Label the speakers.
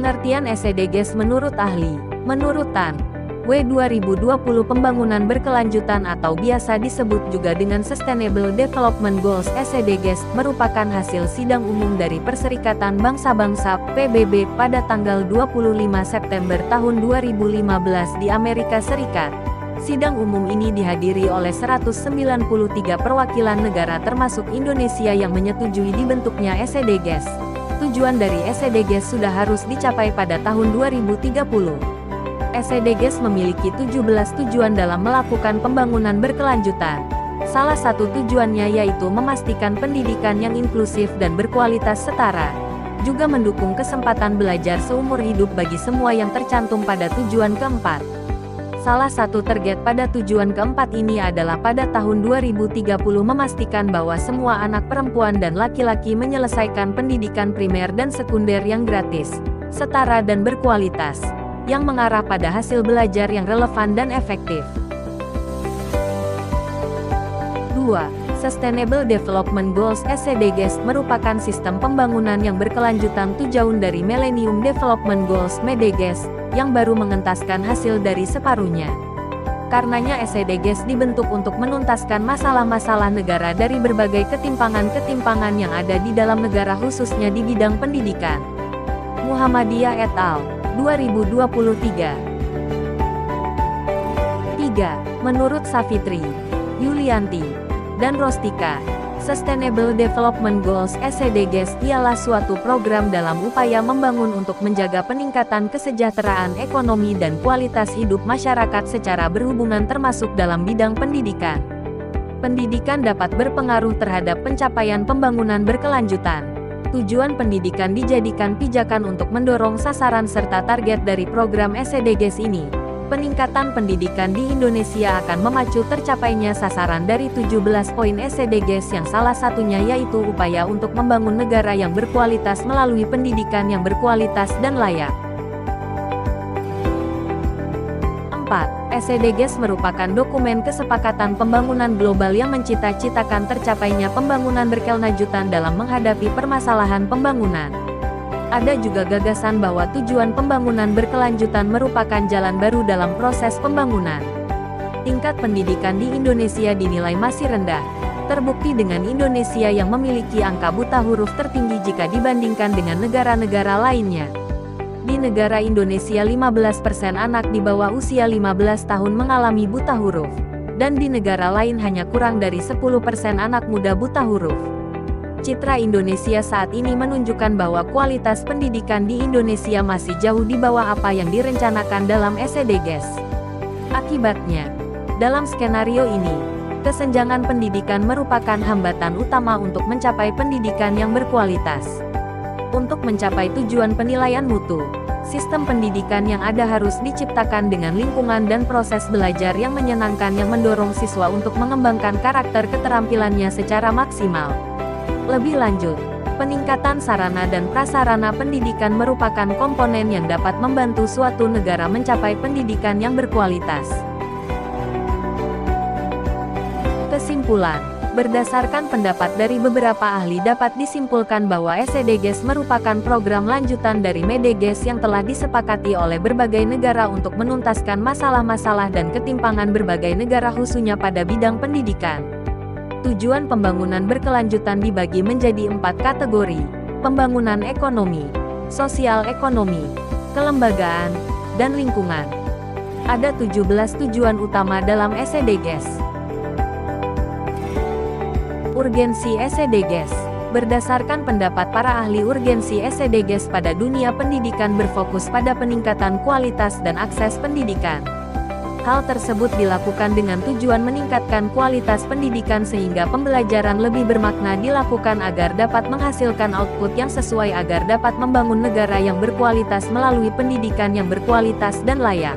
Speaker 1: Pengertian SDGs menurut ahli. Menurut Tan W. 2020 pembangunan berkelanjutan atau biasa disebut juga dengan Sustainable Development Goals (SDGs) merupakan hasil sidang umum dari Perserikatan Bangsa-Bangsa (PBB) pada tanggal 25 September tahun 2015 di Amerika Serikat. Sidang umum ini dihadiri oleh 193 perwakilan negara termasuk Indonesia yang menyetujui dibentuknya SDGs. Tujuan dari SDGs sudah harus dicapai pada tahun 2030. SDGs memiliki 17 tujuan dalam melakukan pembangunan berkelanjutan. Salah satu tujuannya yaitu memastikan pendidikan yang inklusif dan berkualitas setara. Juga mendukung kesempatan belajar seumur hidup bagi semua yang tercantum pada tujuan keempat. Salah satu target pada tujuan keempat ini adalah pada tahun 2030 memastikan bahwa semua anak perempuan dan laki-laki menyelesaikan pendidikan primer dan sekunder yang gratis, setara dan berkualitas, yang mengarah pada hasil belajar yang relevan dan efektif. 2. Sustainable Development Goals (SDGs) merupakan sistem pembangunan yang berkelanjutan tujuan dari Millennium Development Goals (MDGs) yang baru mengentaskan hasil dari separuhnya. Karenanya SDGs dibentuk untuk menuntaskan masalah-masalah negara dari berbagai ketimpangan-ketimpangan yang ada di dalam negara khususnya di bidang pendidikan. Muhammadiyah et al. 2023. 3. Menurut Savitri, Yulianti, dan Rostika, Sustainable Development Goals (SDGs) ialah suatu program dalam upaya membangun untuk menjaga peningkatan kesejahteraan ekonomi dan kualitas hidup masyarakat secara berhubungan termasuk dalam bidang pendidikan. Pendidikan dapat berpengaruh terhadap pencapaian pembangunan berkelanjutan. Tujuan pendidikan dijadikan pijakan untuk mendorong sasaran serta target dari program SDGs ini. Peningkatan pendidikan di Indonesia akan memacu tercapainya sasaran dari 17 poin SDGs yang salah satunya yaitu upaya untuk membangun negara yang berkualitas melalui pendidikan yang berkualitas dan layak. 4. SDGs merupakan dokumen kesepakatan pembangunan global yang mencita-citakan tercapainya pembangunan berkelanjutan dalam menghadapi permasalahan pembangunan. Ada juga gagasan bahwa tujuan pembangunan berkelanjutan merupakan jalan baru dalam proses pembangunan. Tingkat pendidikan di Indonesia dinilai masih rendah, terbukti dengan Indonesia yang memiliki angka buta huruf tertinggi jika dibandingkan dengan negara-negara lainnya. Di negara Indonesia 15% anak di bawah usia 15 tahun mengalami buta huruf, dan di negara lain hanya kurang dari 10% anak muda buta huruf. Citra Indonesia saat ini menunjukkan bahwa kualitas pendidikan di Indonesia masih jauh di bawah apa yang direncanakan dalam SDGs. Akibatnya, dalam skenario ini, kesenjangan pendidikan merupakan hambatan utama untuk mencapai pendidikan yang berkualitas. Untuk mencapai tujuan penilaian mutu, sistem pendidikan yang ada harus diciptakan dengan lingkungan dan proses belajar yang menyenangkan yang mendorong siswa untuk mengembangkan karakter keterampilannya secara maksimal. Lebih lanjut, peningkatan sarana dan prasarana pendidikan merupakan komponen yang dapat membantu suatu negara mencapai pendidikan yang berkualitas. Kesimpulan, berdasarkan pendapat dari beberapa ahli dapat disimpulkan bahwa SDGs merupakan program lanjutan dari MDGs yang telah disepakati oleh berbagai negara untuk menuntaskan masalah-masalah dan ketimpangan berbagai negara khususnya pada bidang pendidikan. Tujuan pembangunan berkelanjutan dibagi menjadi 4 kategori: pembangunan ekonomi, sosial ekonomi, kelembagaan, dan lingkungan. Ada 17 tujuan utama dalam SDGs. Urgensi SDGs. Berdasarkan pendapat para ahli, urgensi SDGs pada dunia pendidikan berfokus pada peningkatan kualitas dan akses pendidikan. Hal tersebut dilakukan dengan tujuan meningkatkan kualitas pendidikan sehingga pembelajaran lebih bermakna dilakukan agar dapat menghasilkan output yang sesuai agar dapat membangun negara yang berkualitas melalui pendidikan yang berkualitas dan layak.